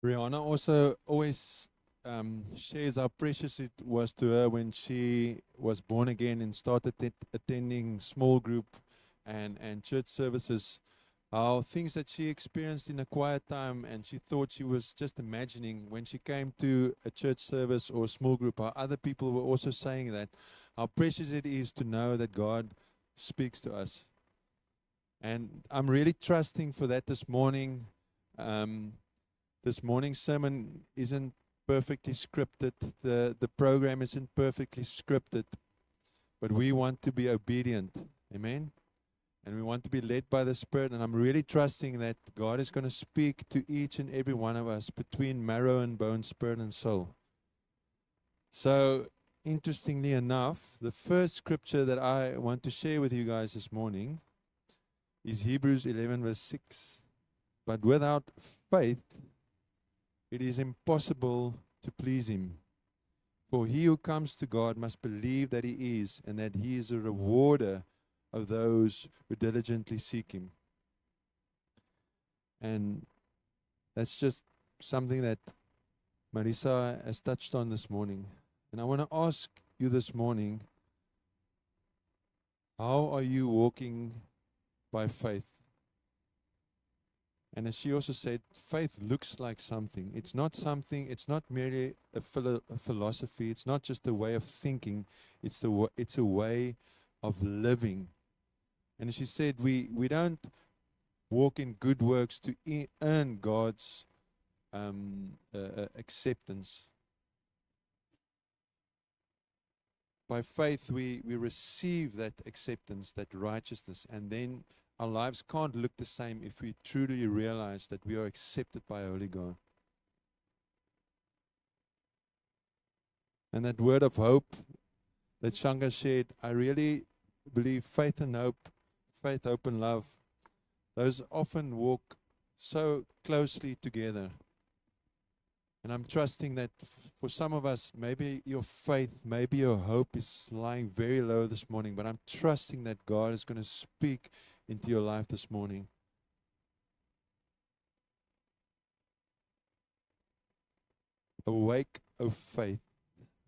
Rihanna also always shares how precious it was to her when she was born again and started attending small group and church services. How things that she experienced in a quiet time and she thought she was just imagining when she came to a church service or a small group, how other people were also saying that, how precious it is to know that God speaks to us. And I'm really trusting for that this morning. Um, this morning's sermon isn't perfectly scripted. The program isn't perfectly scripted, but we want to be obedient. Amen. And we want to be led by the Spirit. And I'm really trusting that God is going to speak to each and every one of us between marrow and bone, spirit and soul. So, interestingly enough, the first scripture that I want to share with you guys this morning is Hebrews 11, verse 6. But without faith, it is impossible to please Him. For he who comes to God must believe that He is, and that He is a rewarder of those who diligently seek Him. And that's just something that Marisa has touched on this morning. And I want to ask you this morning, how are you walking by faith? And as she also said, faith looks like something. It's not something, it's not merely a philosophy, it's not just a way of thinking, it's a way of living. And as she said, we don't walk in good works to earn God's acceptance. By faith, we receive that acceptance, that righteousness, and then our lives can't look the same if we truly realize that we are accepted by Holy God. And that word of hope that Shanga shared, I really believe faith and hope, faith, hope, and love, those often walk so closely together. And I'm trusting that for some of us, maybe your faith, maybe your hope is lying very low this morning, but I'm trusting that God is going to speak into your life this morning. Awake, O faith.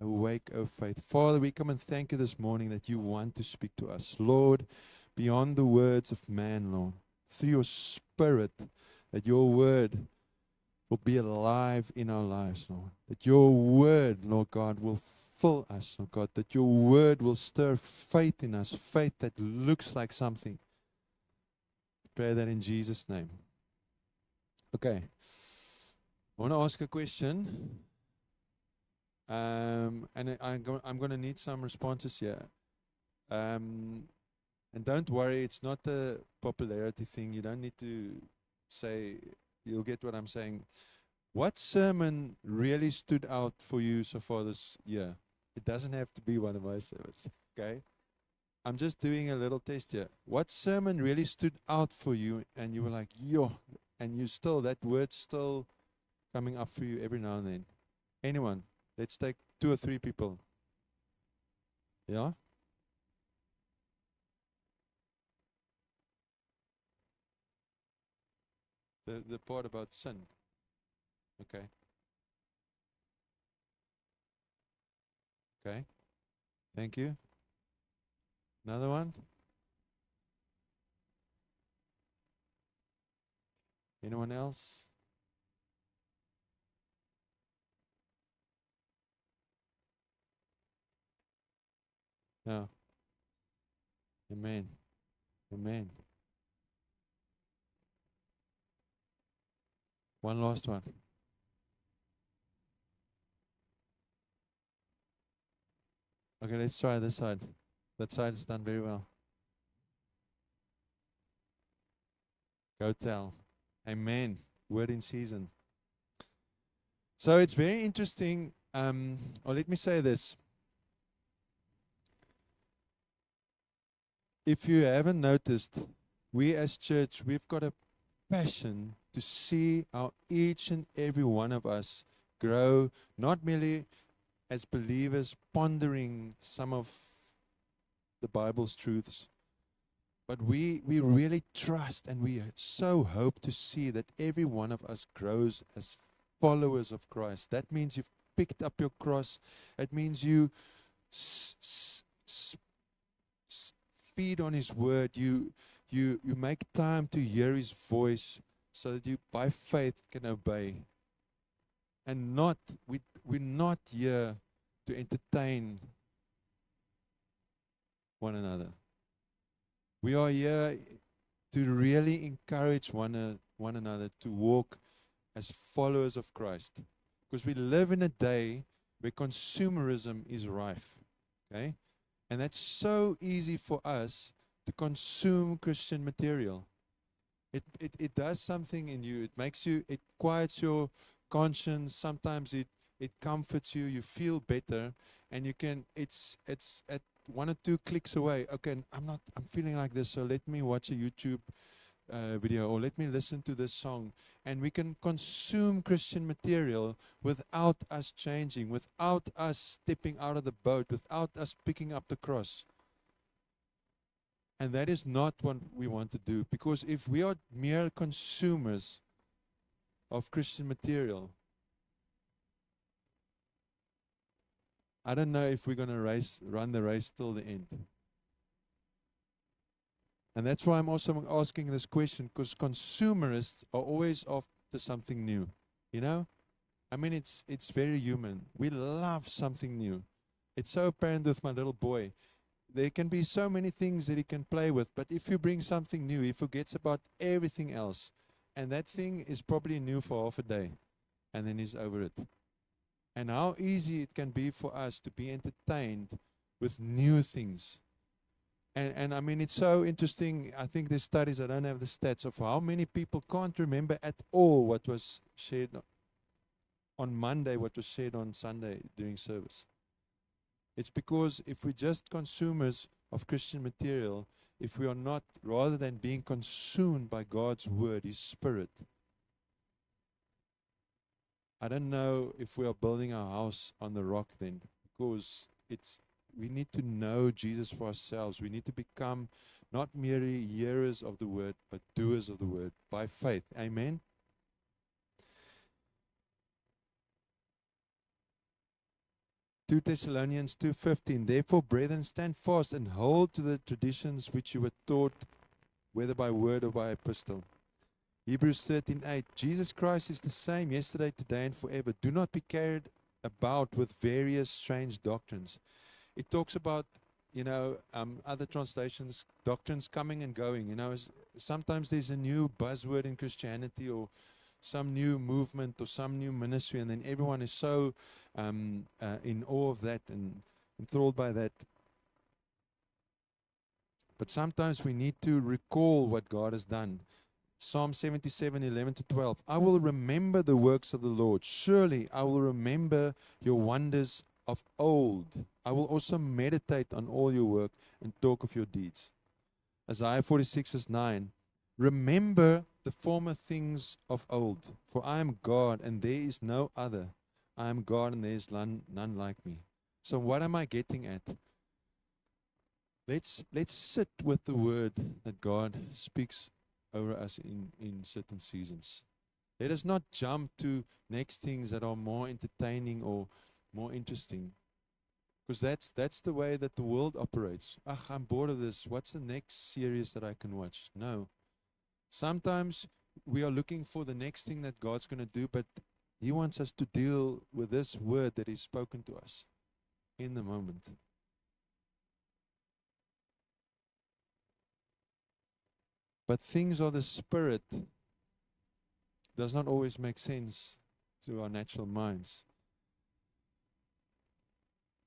Awake, O faith. Father, we come and thank you this morning that you want to speak to us. Lord, beyond the words of man, Lord, through your Spirit, that your word will be alive in our lives, Lord. That your word, Lord God, will fill us, Lord God. That your word will stir faith in us, faith that looks like something. Pray that in Jesus' name. Okay. I want to ask a question. And I'm going to need some responses here. And don't worry, it's not a popularity thing. You don't need to say, you'll get what I'm saying. What sermon really stood out for you so far this year? It doesn't have to be one of my sermons, okay? I'm just doing a little test here. What sermon really stood out for you and you were like, yo, and you still, that word's still coming up for you every now and then? Anyone? Let's take 2 or 3 people. Yeah? The part about sin. Okay. Okay. Thank you. Another one? Anyone else? No. Amen. Amen. One last one. Okay, let's try this side. That side is done very well. Go tell. Amen. Word in season. So it's very interesting. Or let me say this. If you haven't noticed, we as church, we've got a passion to see how each and every one of us grow, not merely as believers pondering some of the Bible's truths, but we really trust and we so hope to see that every one of us grows as followers of Christ. That means you've picked up your cross. It means you s- s- s- feed on His word. You make time to hear His voice so that you, by faith, can obey. And not, we're not here to entertain one another. We are here to really encourage one another to walk as followers of Christ. Because we live in a day where consumerism is rife. Okay? And that's so easy for us to consume Christian material. It does something in you. It makes you, it quiets your conscience. Sometimes it comforts you. You feel better. And you can, it's at one or two clicks away. Okay, I'm feeling like this, so let me watch a YouTube video, or let me listen to this song. And we can consume Christian material without us changing, without us stepping out of the boat, without us picking up the cross. And that is not what we want to do, because if we are mere consumers of Christian material, I don't know if we're going to run the race till the end. And that's why I'm also asking this question, because consumerists are always after something new. You know? I mean, it's very human. We love something new. It's so apparent with my little boy. There can be so many things that he can play with, but if you bring something new, he forgets about everything else. And that thing is probably new for half a day, and then he's over it. And how easy it can be for us to be entertained with new things. And I mean, it's so interesting. I think there's studies, I don't have the stats, of how many people can't remember at all what was shared on Monday, what was shared on Sunday during service. It's because if we're just consumers of Christian material, if we are not, rather than being consumed by God's word, His Spirit, I don't know if we are building our house on the rock then, because we need to know Jesus for ourselves. We need to become not merely hearers of the word, but doers of the word by faith. Amen. 2 Thessalonians 2:15. Therefore, brethren, stand fast and hold to the traditions which you were taught, whether by word or by epistle. Hebrews 13:8. Jesus Christ is the same yesterday, today, and forever. Do not be carried about with various strange doctrines. It talks about, other translations, doctrines coming and going. Sometimes there's a new buzzword in Christianity, or some new movement, or some new ministry, and then everyone is so in awe of that and enthralled by that. But sometimes we need to recall what God has done. Psalm 77:11-12. I will remember the works of the Lord. Surely I will remember your wonders of old. I will also meditate on all your work and talk of your deeds. Isaiah 46:9. Remember the former things of old, for I am God and there is no other. I am God and there is none like me. So what am I getting at? Let's sit with the word that God speaks over us in certain seasons. Let us not jump to next things that are more entertaining or more interesting. Because that's the way that the world operates. I'm bored of this. What's the next series that I can watch? No. Sometimes we are looking for the next thing that God's going to do, but He wants us to deal with this word that is spoken to us in the moment. But things of the Spirit does not always make sense to our natural minds.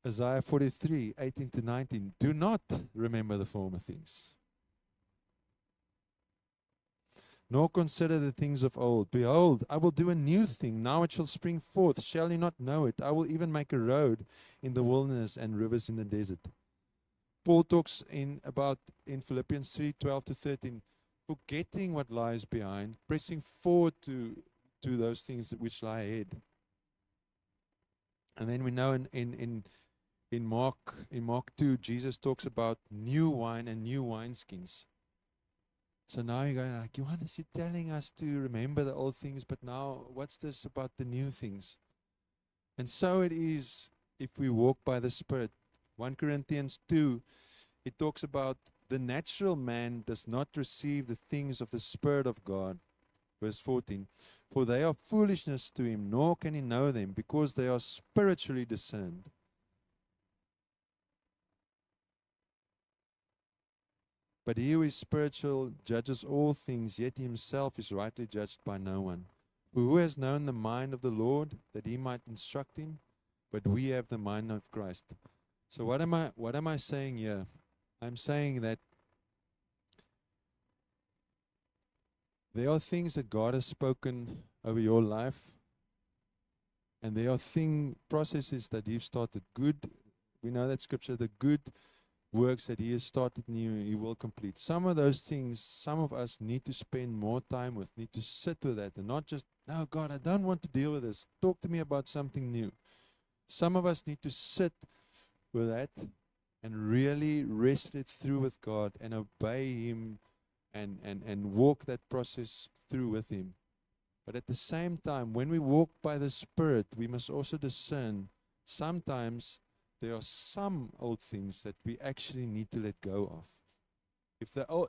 Isaiah 43:18-19. Do not remember the former things, nor consider the things of old. Behold, I will do a new thing. Now it shall spring forth. Shall you not know it? I will even make a road in the wilderness and rivers in the desert. Paul talks in Philippians 3:12-13, forgetting what lies behind, pressing forward to those things which lie ahead. And then we know in Mark 2, Jesus talks about new wine and new wineskins. So now you're going like, Johannes, you're telling us to remember the old things, but now what's this about the new things? And so it is if we walk by the Spirit. 1 Corinthians 2, it talks about the natural man does not receive the things of the Spirit of God. Verse 14, for they are foolishness to him, nor can he know them, because they are spiritually discerned. But he who is spiritual judges all things, yet himself is rightly judged by no one. For who has known the mind of the Lord, that he might instruct him? But we have the mind of Christ. So what am I saying here? I'm saying that there are things that God has spoken over your life, and there are processes that He's started. Good, we know that scripture, the good works that He has started new, He will complete. Some of those things, some of us need to spend more time with, need to sit with that, and not just, no, God, I don't want to deal with this. Talk to me about something new. Some of us need to sit with that and really wrestle it through with God and obey Him and walk that process through with Him. But at the same time, when we walk by the Spirit, we must also discern sometimes there are some old things that we actually need to let go of.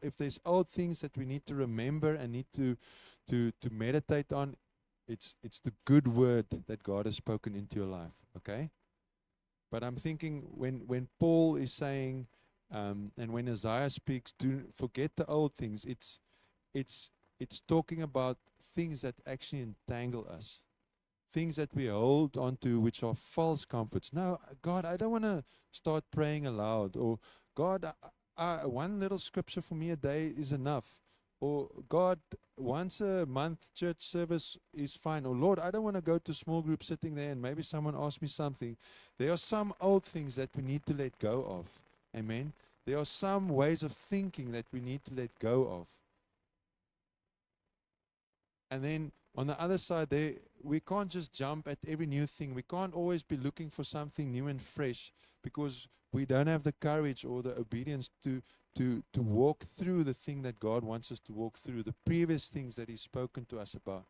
If there's old things that we need to remember and need to meditate on, it's the good word that God has spoken into your life. Okay? But I'm thinking when Paul is saying, and when Isaiah speaks, do forget the old things. It's talking about things that actually entangle us, things that we hold on to, which are false comforts. No, God, I don't want to start praying aloud, or God, one little scripture for me a day is enough. Or God, once a month church service is fine. Or Lord, I don't want to go to small group sitting there and maybe someone asks me something. There are some old things that we need to let go of. Amen. There are some ways of thinking that we need to let go of. And then on the other side, we can't just jump at every new thing. We can't always be looking for something new and fresh because we don't have the courage or the obedience to walk through the thing that God wants us to walk through, the previous things that He's spoken to us about.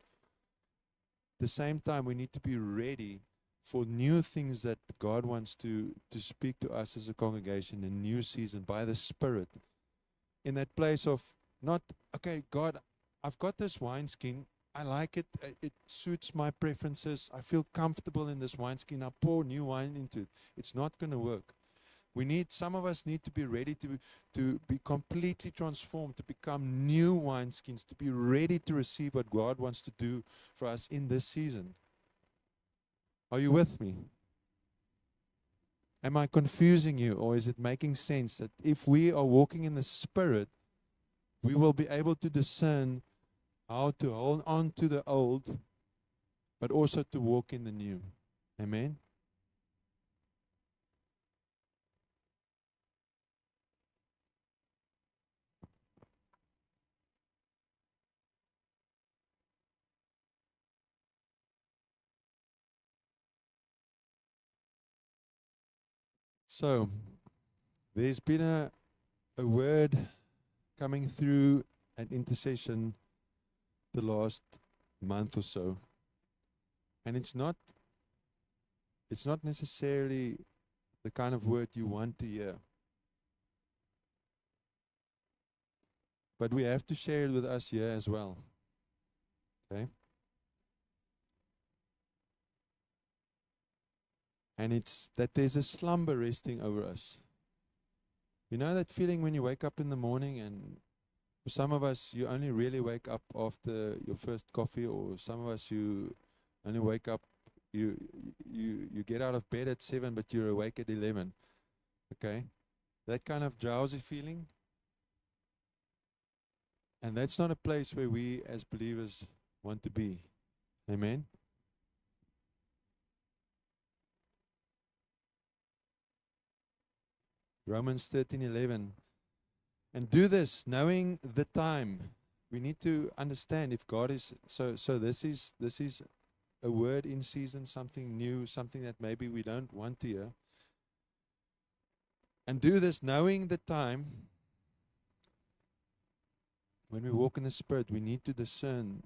At the same time, we need to be ready for new things that God wants to speak to us as a congregation in a new season by the Spirit. In that place of not, okay, God, I've got this wineskin. I like it. It suits my preferences. I feel comfortable in this wineskin. I pour new wine into it. It's not going to work. Some of us need to be ready to be completely transformed, to become new wineskins, to be ready to receive what God wants to do for us in this season. Are you with me? Am I confusing you, or is it making sense that if we are walking in the Spirit, we will be able to discern how to hold on to the old, but also to walk in the new? Amen? So, there's been a word coming through an intercession the last month or so. And it's not necessarily the kind of word you want to hear. But we have to share it with us here as well. Okay? And it's that there's a slumber resting over us. You know that feeling when you wake up in the morning, and for some of us, you only really wake up after your first coffee, or some of us, you only wake up, you get out of bed at 7, but you're awake at 11. Okay? That kind of drowsy feeling. And that's not a place where we as believers want to be. Amen? Romans 13:11. And do this knowing the time. We need to understand if God is so this is a word in season, something new, something that maybe we don't want to hear. And do this knowing the time, When we walk in the Spirit, we need to discern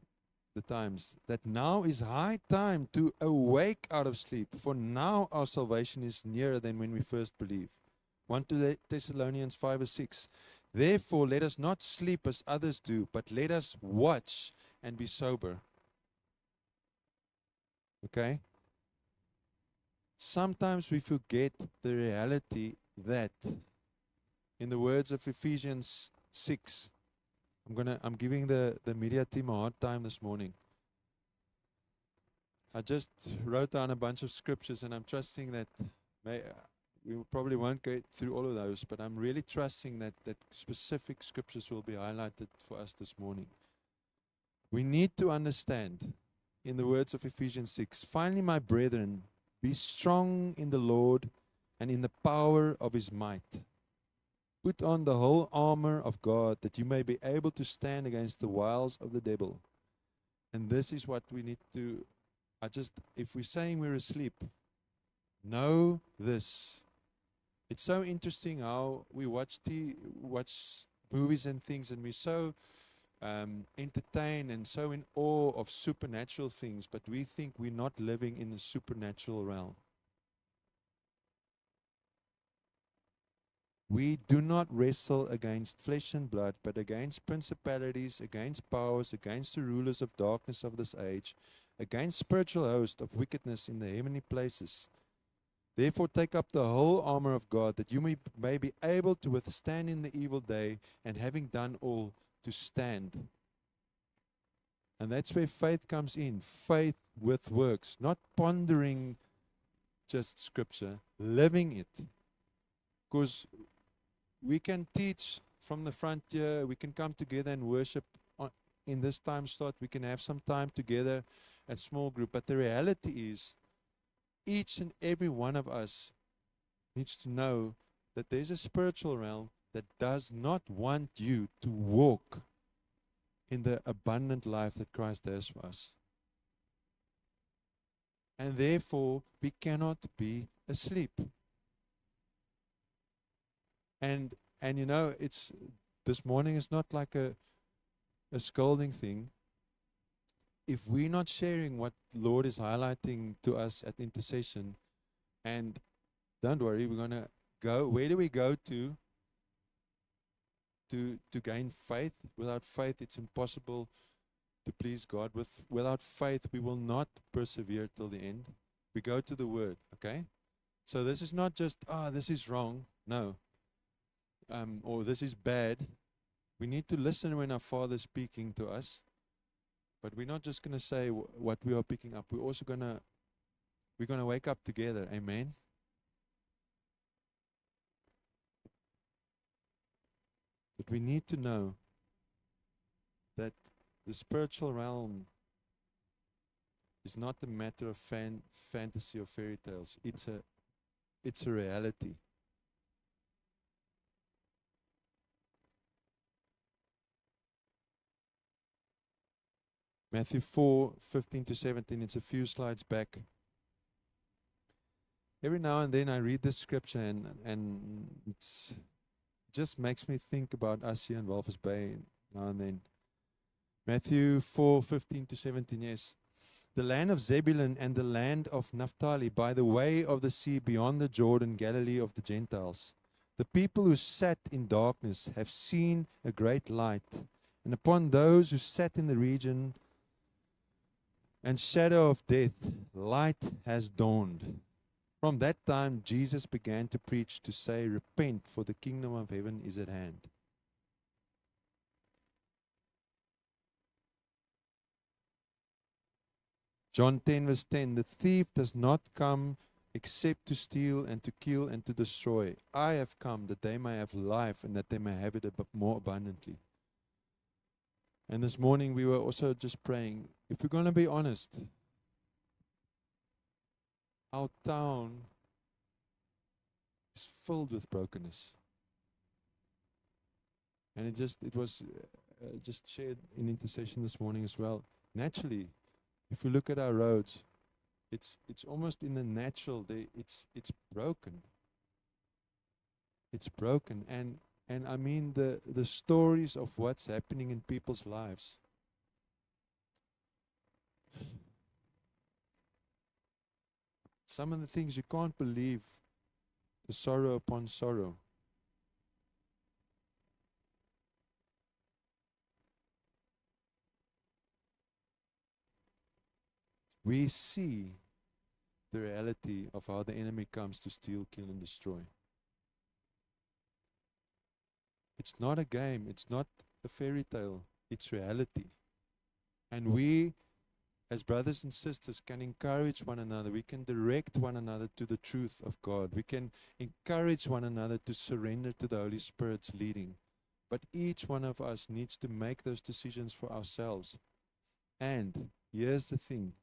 the times that now is high time to awake out of sleep, for now our salvation is nearer than when we first believed. 1 Thessalonians 5 or 6. Therefore, let us not sleep as others do, but let us watch and be sober. Okay? Sometimes we forget the reality that, in the words of Ephesians 6, I'm giving the media team a hard time this morning. I just wrote down a bunch of scriptures, and I'm trusting that we probably won't go through all of those, but I'm really trusting that specific scriptures will be highlighted for us this morning. We need to understand, in the words of Ephesians 6, finally, my brethren, be strong in the Lord and in the power of his might. Put on the whole armor of God, that you may be able to stand against the wiles of the devil. And this is what we need to, if we're saying we're asleep, know this. It's so interesting how we watch movies and things, and we're so entertained and so in awe of supernatural things, but we think we're not living in a supernatural realm. We do not wrestle against flesh and blood, but against principalities, against powers, against the rulers of darkness of this age, against spiritual hosts of wickedness in the heavenly places. Therefore take up the whole armor of God, that you may be able to withstand in the evil day, and having done all, to stand. And that's where faith comes in, faith with works, not pondering just scripture, living it. Because we can teach from the front here, we can come together and worship in this time slot, we can have some time together at small group, but the reality is, each and every one of us needs to know that there's a spiritual realm that does not want you to walk in the abundant life that Christ has for us. And therefore, we cannot be asleep. And you know, it's this morning is not like a scolding thing. If we're not sharing what Lord is highlighting to us at intercession, and don't worry, we're gonna go. Where do we go to gain faith? Without faith, it's impossible to please God. Without faith, we will not persevere till the end. We go to the Word. Okay, so this is not just this is wrong. No. Or this is bad. We need to listen when our Father is speaking to us, but we're not just going to say what we are picking up. We're also going to wake up together. Amen. But we need to know that the spiritual realm is not a matter of fantasy or fairy tales. It's a reality. Matthew 4:15-17, it's a few slides back. Every now and then I read this scripture and it just makes me think about us here in Walvis Bay now and then. Matthew 4:15-17, yes. The land of Zebulun and the land of Naphtali, by the way of the sea beyond the Jordan, Galilee of the Gentiles. The people who sat in darkness have seen a great light, and upon those who sat in the region and shadow of death, light has dawned. From that time, Jesus began to preach, to say, repent, for the kingdom of heaven is at hand. John 10:10, the thief does not come except to steal and to kill and to destroy. I have come that they may have life and that they may have it more abundantly. And this morning we were also just praying, if we're going to be honest, our town is filled with brokenness. And it was just shared in intercession this morning as well. Naturally, if we look at our roads, it's almost in the natural. It's broken. It's broken, and And I mean the stories of what's happening in people's lives. Some of the things you can't believe, the sorrow upon sorrow. We see the reality of how the enemy comes to steal, kill, and destroy. It's not a game, it's not a fairy tale, it's reality. And we, as brothers and sisters, can encourage one another. We can direct one another to the truth of God. We can encourage one another to surrender to the Holy Spirit's leading. But each one of us needs to make those decisions for ourselves. And here's the thing.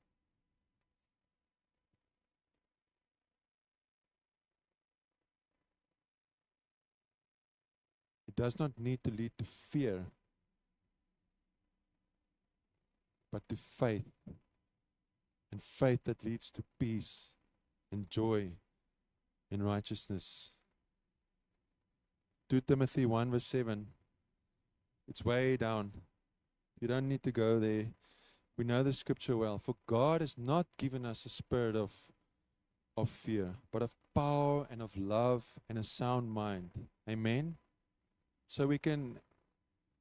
It does not need to lead to fear, but to faith. And faith that leads to peace and joy and righteousness. 2 Timothy 1 verse 7. It's way down. You don't need to go there. We know the scripture well. For God has not given us a spirit of fear, but of power and of love and a sound mind. Amen? So we can,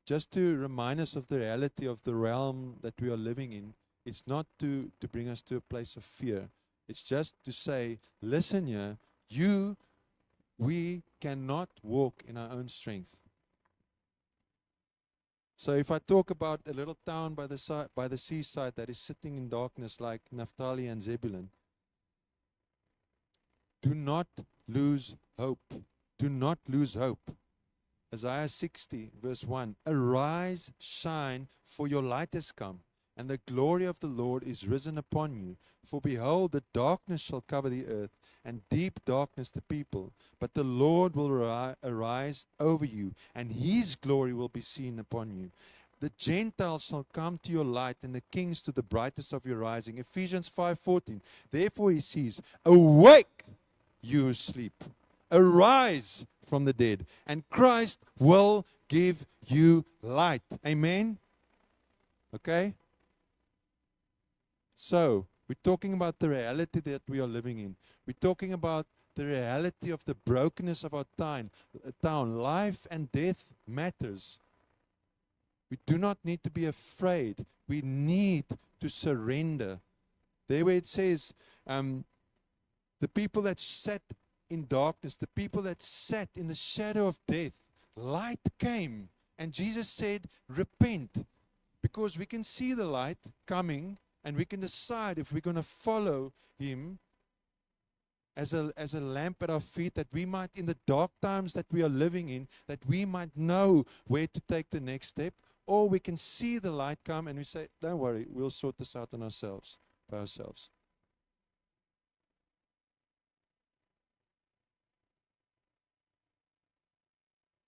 just to remind us of the reality of the realm that we are living in, it's not to bring us to a place of fear. It's just to say, listen here, we cannot walk in our own strength. So if I talk about a little town by the seaside that is sitting in darkness like Naphtali and Zebulun, do not lose hope. Do not lose hope. Isaiah 60 verse 1, arise, shine, for your light has come, and the glory of the Lord is risen upon you. For behold, the darkness shall cover the earth, and deep darkness the people. But the Lord will arise over you, and his glory will be seen upon you. The Gentiles shall come to your light, and the kings to the brightness of your rising. Ephesians 5:14. Therefore he says, awake, you who sleep. Arise from the dead, and Christ will give you light. Amen? Okay? So, we're talking about the reality that we are living in. We're talking about the reality of the brokenness of our town. Life and death matters. We do not need to be afraid. We need to surrender. There where it says, the people that sat in darkness, the people that sat in the shadow of death, light came. And Jesus said, repent. Because we can see the light coming, and we can decide if we're going to follow him as a lamp at our feet, that we might, in the dark times that we are living in, that we might know where to take the next step. Or we can see the light come and we say, don't worry, we'll sort this out on ourselves, by ourselves.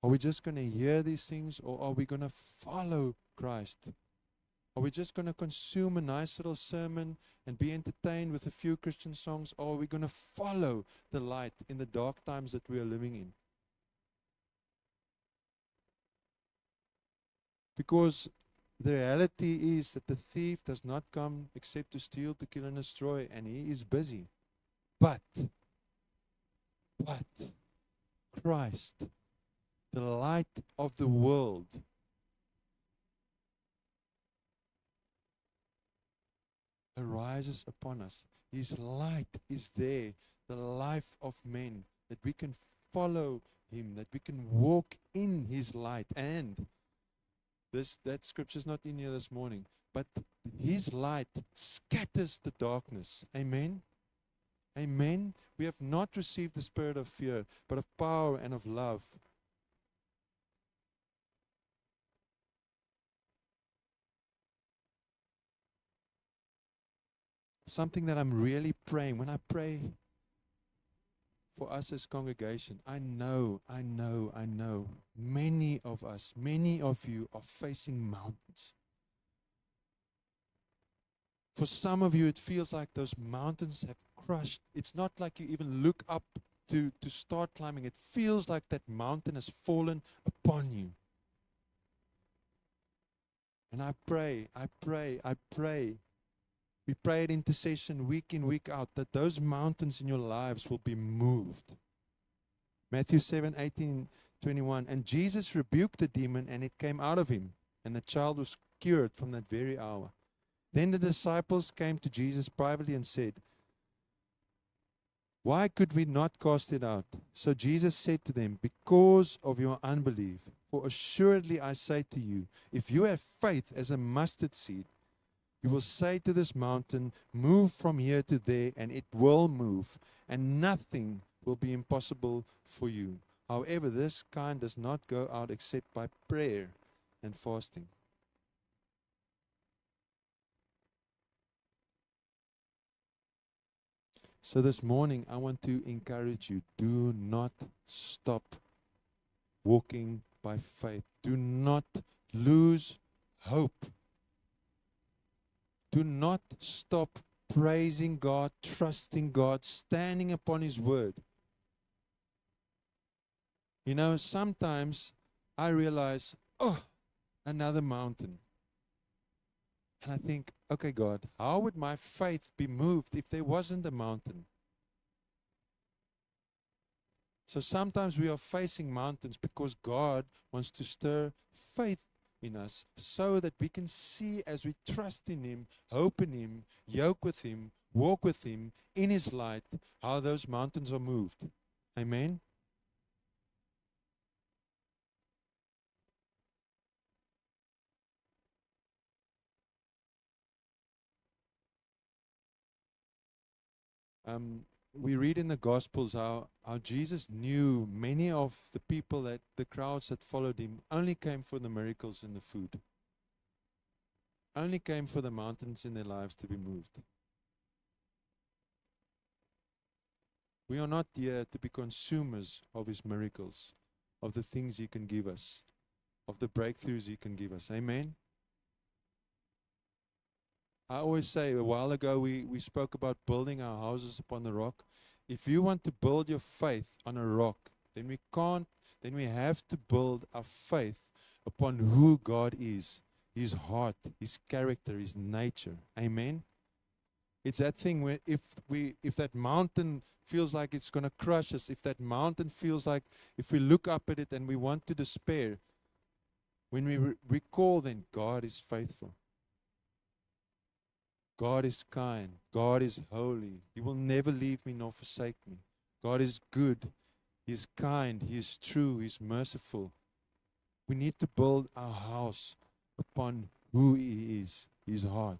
Are we just going to hear these things, or are we going to follow Christ? Are we just going to consume a nice little sermon and be entertained with a few Christian songs, or are we going to follow the light in the dark times that we are living in? Because the reality is that the thief does not come except to steal, to kill, and destroy, and he is busy. But Christ, the light of the world, arises upon us. His light is there, the life of men, that we can follow him, that we can walk in his light. And that scripture is not in here this morning, but his light scatters the darkness. Amen? Amen? We have not received the spirit of fear, but of power and of love. Something that I'm really praying, when I pray for us as congregation, I know, many of us, many of you are facing mountains. For some of you, it feels like those mountains have crushed. It's not like you even look up to start climbing. It feels like that mountain has fallen upon you. And I pray, I pray, I pray. We pray at intercession week in, week out, that those mountains in your lives will be moved. Matthew 7:18-21. And Jesus rebuked the demon, and it came out of him, and the child was cured from that very hour. Then the disciples came to Jesus privately and said, why could we not cast it out? So Jesus said to them, because of your unbelief. For assuredly I say to you, if you have faith as a mustard seed, you will say to this mountain, move from here to there, and it will move, and nothing will be impossible for you. However, this kind does not go out except by prayer and fasting. So this morning, I want to encourage you, do not stop walking by faith. Do not lose hope. Do not stop praising God, trusting God, standing upon His word. You know, sometimes I realize, oh, another mountain. And I think, okay, God, how would my faith be moved if there wasn't a mountain? So sometimes we are facing mountains because God wants to stir faith in us so that we can see as we trust in Him, hope in Him, yoke with Him, walk with Him in His light, how those mountains are moved. Amen. We read in the Gospels how Jesus knew many of the people, that the crowds that followed Him only came for the miracles and the food. Only came for the mountains in their lives to be moved. We are not here to be consumers of His miracles, of the things He can give us, of the breakthroughs He can give us. Amen. I always say, a while ago we spoke about building our houses upon the rock. If you want to build your faith on a rock, then we have to build our faith upon who God is, His heart, His character, His nature. Amen. It's that thing where if that mountain feels like it's going to crush us, if that mountain feels like, if we look up at it and we want to despair, when we recall, then God is faithful. God is kind. God is holy. He will never leave me nor forsake me. God is good. He is kind. He is true. He is merciful. We need to build our house upon who He is, His heart.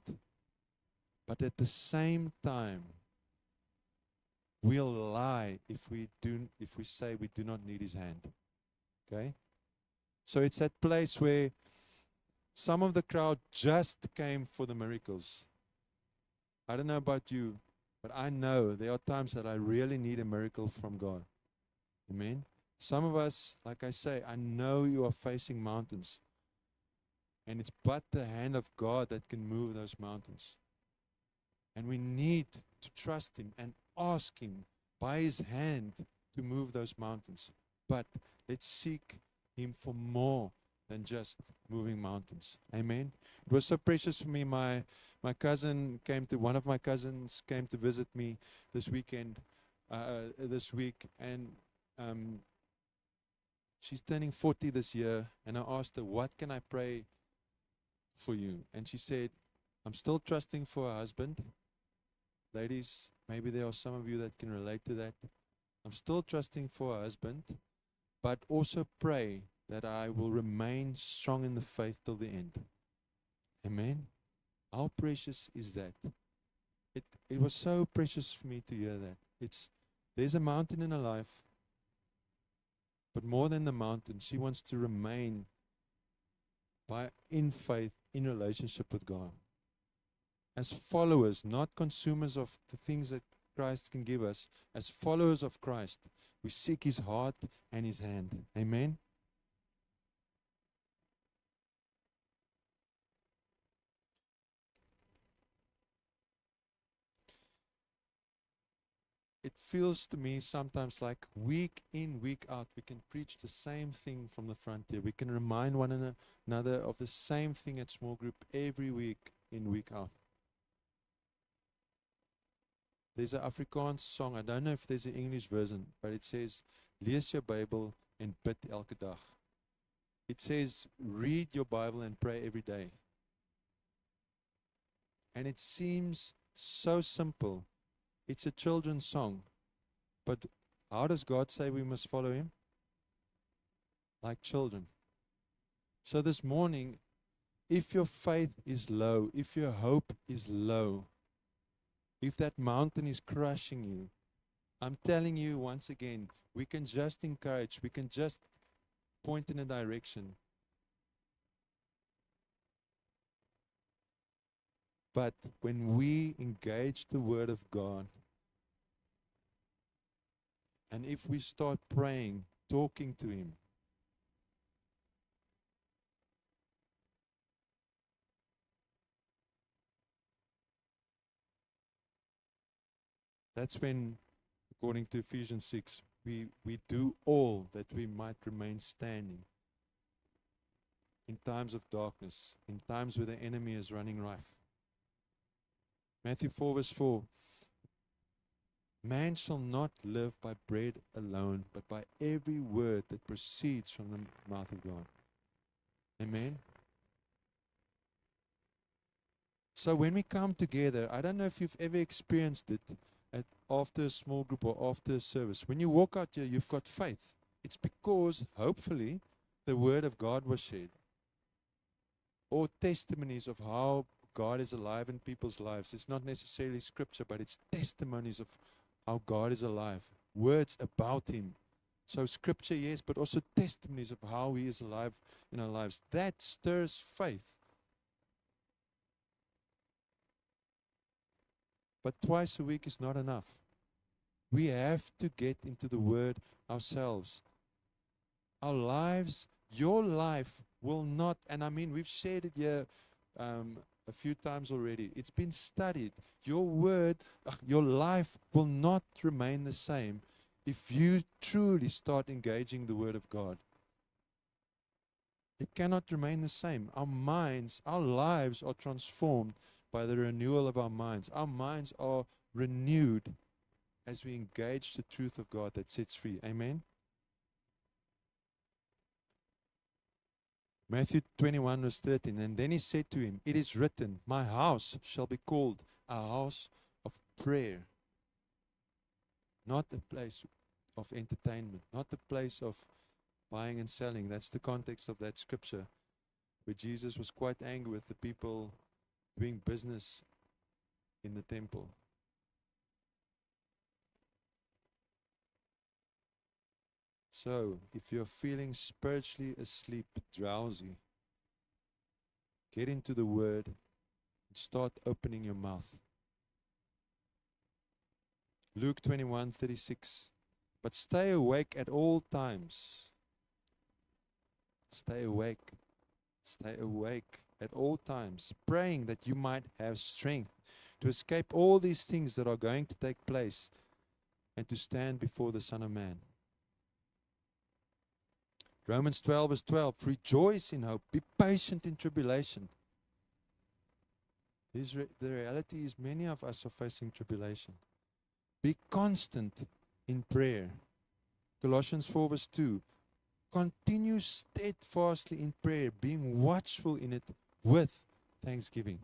But at the same time, we'll lie if we say we do not need His hand. Okay? So it's that place where some of the crowd just came for the miracles. I don't know about you, but I know there are times that I really need a miracle from God. Amen. Some of us, like I say, I know you are facing mountains. And it's but the hand of God that can move those mountains. And we need to trust Him and ask Him by His hand to move those mountains. But let's seek Him for more than just moving mountains. Amen. It was so precious for me. One of my cousins came to visit me this week, and she's turning 40 this year, and I asked her, what can I pray for you? And she said, I'm still trusting for a husband. Ladies, maybe there are some of you that can relate to that. I'm still trusting for a husband, but also pray that I will remain strong in the faith till the end. Amen. How precious is that? It was so precious for me to hear that. There's a mountain in her life, but more than the mountain, she wants to remain in faith, in relationship with God. As followers, not consumers of the things that Christ can give us, as followers of Christ, we seek His heart and His hand. Amen. It feels to me sometimes like week in, week out, we can preach the same thing from the frontier. We can remind one another of the same thing at small group every week in, week out. There's an Afrikaans song, I don't know if there's an English version, but it says, Lees jou Bible en bid elke dag. It says, read your Bible and pray every day. And it seems so simple. It's a children's song. But how does God say we must follow Him? Like children. So this morning, if your faith is low, if your hope is low, if that mountain is crushing you, I'm telling you once again, we can just encourage, we can just point in a direction. But when we engage the Word of God, and if we start praying, talking to Him, that's when, according to Ephesians 6, we do all that we might remain standing in times of darkness, in times where the enemy is running rife. Matthew 4 verse 4, man shall not live by bread alone, but by every word that proceeds from the mouth of God. Amen? So when we come together, I don't know if you've ever experienced it after a small group or after a service. When you walk out here, you've got faith. It's because, hopefully, the Word of God was shared. Or testimonies of how God is alive in people's lives. It's not necessarily scripture, but it's testimonies of how God is alive. Words about Him. So scripture, yes, but also testimonies of how He is alive in our lives. That stirs faith. But twice a week is not enough. We have to get into the Word ourselves. Our lives, your life will not, and I mean, we've shared it here a few times already. It's been studied. Your word, your life will not remain the same if you truly start engaging the Word of God. It cannot remain the same. Our minds, our lives are transformed by the renewal of our minds. Our minds are renewed as we engage the truth of God that sets free. Amen? Matthew 21 verse 13, and then He said to him, it is written, my house shall be called a house of prayer. Not a place of entertainment, not a place of buying and selling. That's the context of that scripture, where Jesus was quite angry with the people doing business in the temple. So, if you're feeling spiritually asleep, drowsy, get into the Word and start opening your mouth. Luke 21:36. But stay awake at all times. Stay awake. Stay awake at all times, praying that you might have strength to escape all these things that are going to take place and to stand before the Son of Man. Romans 12 verse 12, rejoice in hope, be patient in tribulation. The reality is many of us are facing tribulation. Be constant in prayer. Colossians 4 verse 2, continue steadfastly in prayer, being watchful in it with thanksgiving.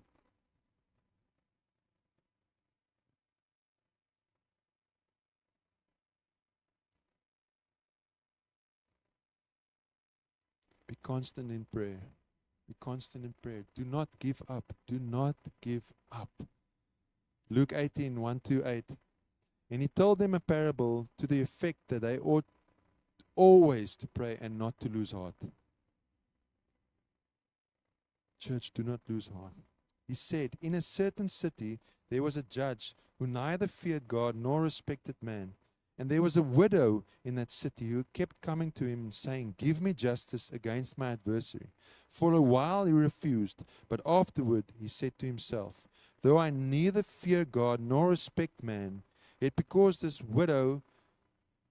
Be constant in prayer. Be constant in prayer. Do not give up. Do not give up. Luke 18, 1-8. And He told them a parable to the effect that they ought always to pray and not to lose heart. Church, do not lose heart. He said, in a certain city there was a judge who neither feared God nor respected man. And there was a widow in that city who kept coming to him and saying, give me justice against my adversary. For a while he refused, but afterward he said to himself, though I neither fear God nor respect man, Yet because this widow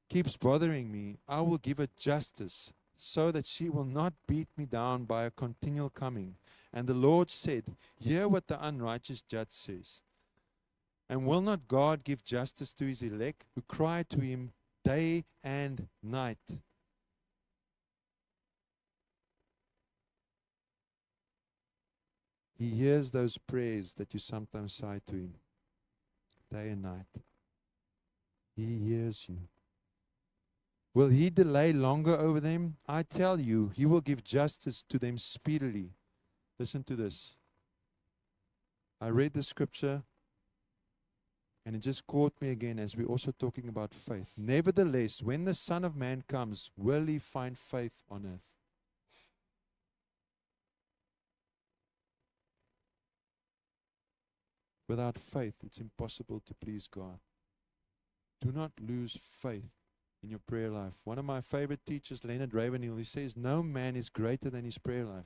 keeps bothering me, I will give her justice, so that she will not beat me down by a continual coming. And the Lord said, hear what the unrighteous judge says. And will not God give justice to his elect, who cry to him day and night? He hears those prayers that you sometimes say to him, day and night. He hears you. Will he delay longer over them? I tell you, he will give justice to them speedily. Listen to this. I read the scripture, and it just caught me again as we're also talking about faith. Nevertheless, when the Son of Man comes, will he find faith on earth? Without faith, it's impossible to please God. Do not lose faith in your prayer life. One of my favorite teachers, Leonard Ravenhill, he says, no man is greater than his prayer life.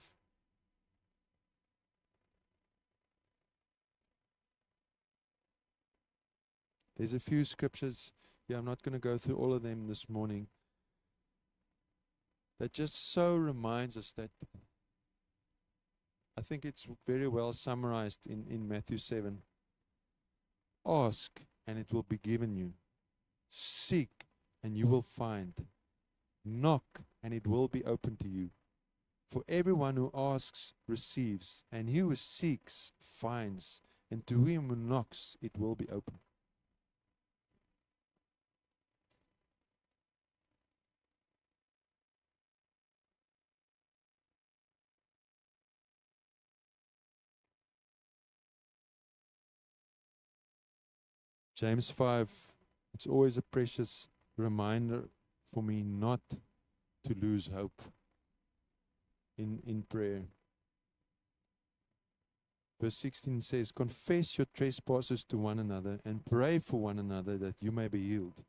There's a few scriptures, I'm not going to go through all of them this morning, that just so reminds us that I think it's very well summarized in Matthew 7. Ask, and it will be given you. Seek, and you will find. Knock, and it will be open to you. For everyone who asks receives, and he who seeks finds, and to him who knocks it will be open. James 5, it's always a precious reminder for me not to lose hope in prayer. Verse 16 says, confess your trespasses to one another and pray for one another that you may be healed.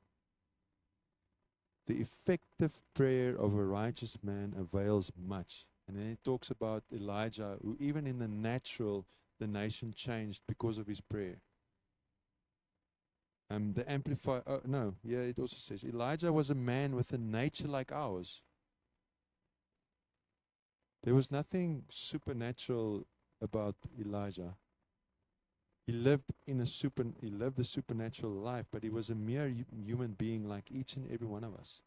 The effective prayer of a righteous man avails much. And then it talks about Elijah, who even in the natural, the nation changed because of his prayer. The Amplified, it also says, Elijah was a man with a nature like ours. There was nothing supernatural about Elijah. He lived a supernatural life, but he was a mere human being like each and every one of us.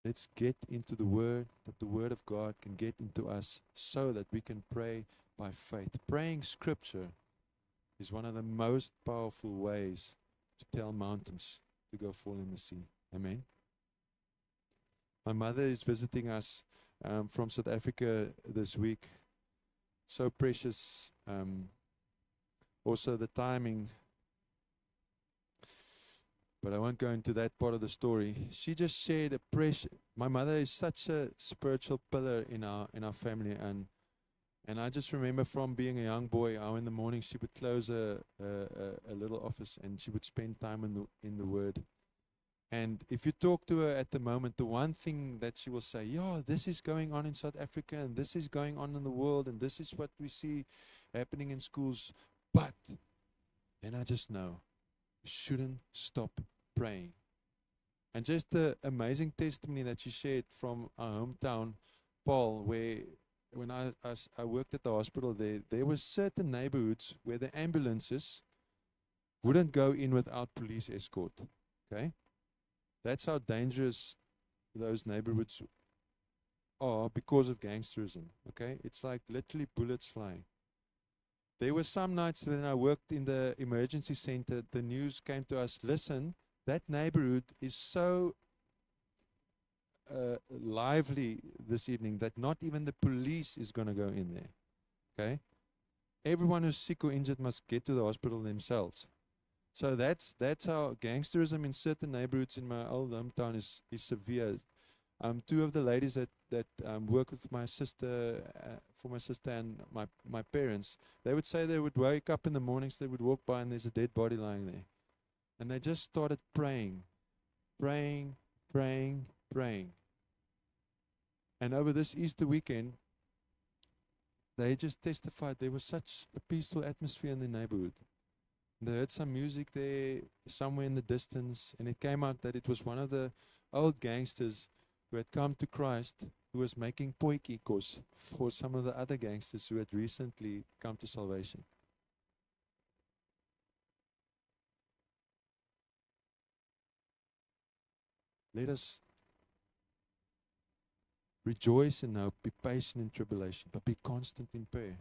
Let's get into the Word, that the Word of God can get into us so that we can pray by faith. Praying Scripture is one of the most powerful ways to tell mountains to go fall in the sea. Amen. My mother is visiting us from South Africa this week. So precious. Also the timing. But I won't go into that part of the story. She just shared a precious. My mother is such a spiritual pillar in our family, and I just remember from being a young boy, how in the morning she would close a little office and she would spend time in the Word. And if you talk to her at the moment, the one thing that she will say, this is going on in South Africa, and this is going on in the world, and this is what we see happening in schools. But then I just know we shouldn't stop praying. And just the amazing testimony that she shared from our hometown, Paul, where when I worked at the hospital there were certain neighborhoods where the ambulances wouldn't go in without police escort. Okay? That's how dangerous those neighborhoods are because of gangsterism. Okay? It's like literally bullets flying. There were some nights when I worked in the emergency center, the news came to us, listen, that neighborhood is so lively this evening that not even the police is going to go in there. Okay? Everyone who's sick or injured must get to the hospital themselves. So that's how gangsterism in certain neighborhoods in my old hometown is severe. Two of the ladies that work with my sister, for my sister and my parents, they would say they would wake up in the mornings, they would walk by and there's a dead body lying there. And they just started praying, praying, praying, praying. And over this Easter weekend, they just testified there was such a peaceful atmosphere in the neighborhood. They heard some music there somewhere in the distance, and it came out that it was one of the old gangsters who had come to Christ, who was making potjiekos for some of the other gangsters who had recently come to salvation. Let us rejoice in hope, be patient in tribulation, but be constant in prayer.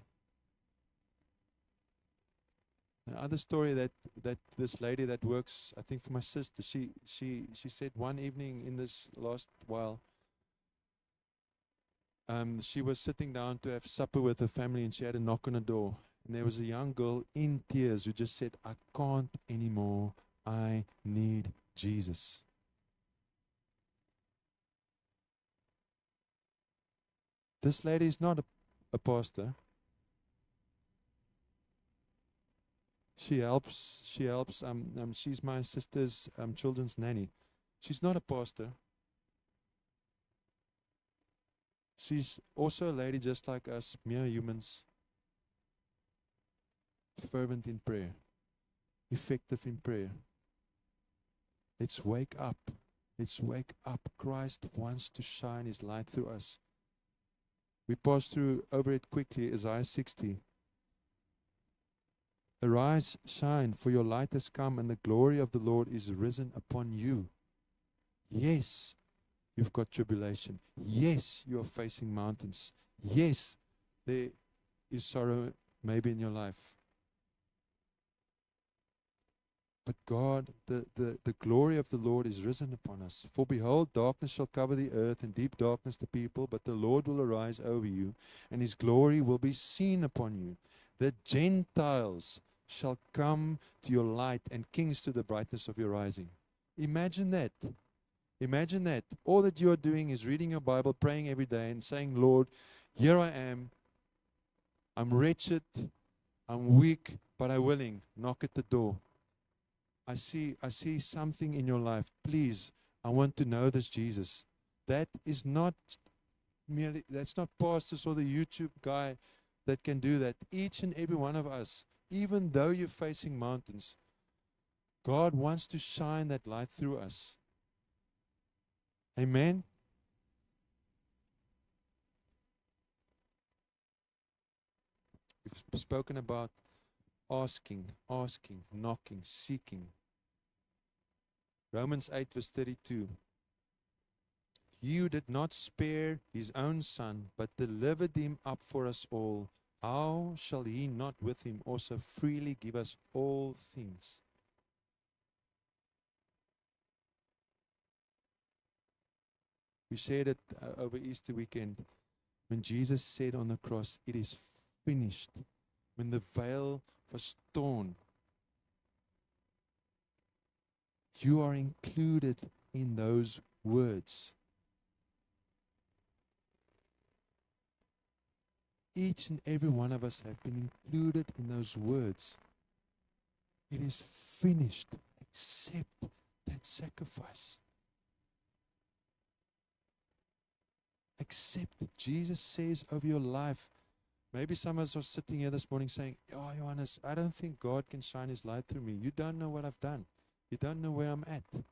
The other story that this lady that works, I think for my sister, she said one evening in this last while, she was sitting down to have supper with her family, and she had a knock on the door, and there was a young girl in tears who just said, "I can't anymore. I need Jesus." This lady is not a pastor. She helps. She's my sister's children's nanny. She's not a pastor. She's also a lady just like us, mere humans, fervent in prayer, effective in prayer. Let's wake up. Let's wake up. Christ wants to shine His light through us. We pass through over it quickly, Isaiah 60. Arise, shine, for your light has come, and the glory of the Lord is risen upon you. Yes, you've got tribulation. Yes, you are facing mountains. Yes, there is sorrow maybe in your life. But God, the glory of the Lord is risen upon us. For behold, darkness shall cover the earth, and deep darkness the people, but the Lord will arise over you, and His glory will be seen upon you. The Gentiles shall come to your light, and kings to the brightness of your rising. Imagine that. Imagine that. All that you are doing is reading your Bible, praying every day, and saying, Lord, here I am. I'm wretched. I'm weak, but I'm willing. Knock at the door. I see something in your life. Please, I want to know this Jesus. That is not merely, that's not pastors or the YouTube guy that can do that. Each and every one of us, even though you're facing mountains, God wants to shine that light through us. Amen. We've spoken about asking, knocking, seeking. Romans 8 verse 32. He who did not spare His own Son, but delivered Him up for us all, how shall He not with Him also freely give us all things? We shared it over Easter weekend when Jesus said on the cross, it is finished. When the veil was torn, you are included in those words. Each and every one of us have been included in those words. It is finished. Accept that sacrifice. Accept it. Jesus says over your life. Maybe some of us are sitting here this morning saying, "Oh, Johannes, I don't think God can shine His light through me. You don't know what I've done. You don't know where I'm at." You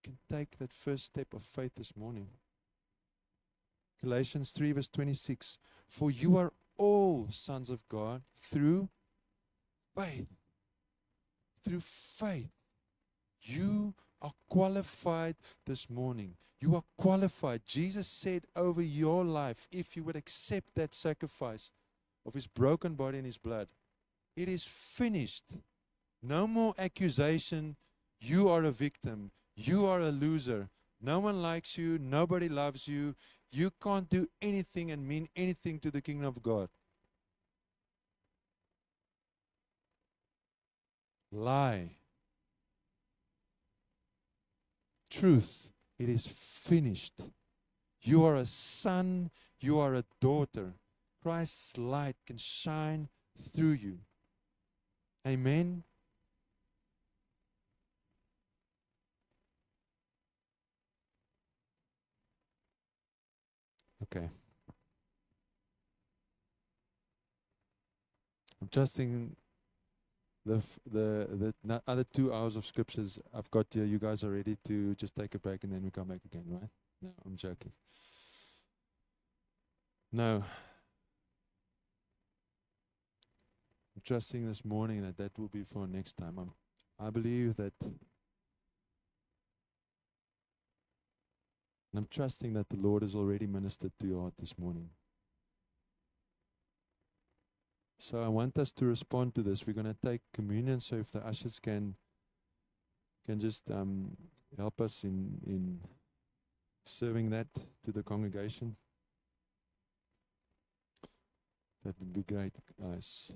can take that first step of faith this morning. Galatians 3 verse 26. For you are all sons of God through faith. Through faith. You are qualified this morning. You are qualified. Jesus said over your life, if you would accept that sacrifice of His broken body and His blood, it is finished. No more accusation. You are a victim. You are a loser. No one likes you. Nobody loves you. You can't do anything and mean anything to the kingdom of God. Lie. Truth It is finished. You are a son, you are a daughter. Christ's light can shine through you. Amen. Okay. I'm trusting the other 2 hours of scriptures I've got here. You guys are ready to just take a break and then we come back again, right? No, I'm joking. No. I'm trusting this morning that will be for next time. I believe that, and I'm trusting that the Lord has already ministered to your heart this morning. So I want us to respond to this. We're going to take communion. So if the ushers can just help us in serving that to the congregation, that would be great, guys.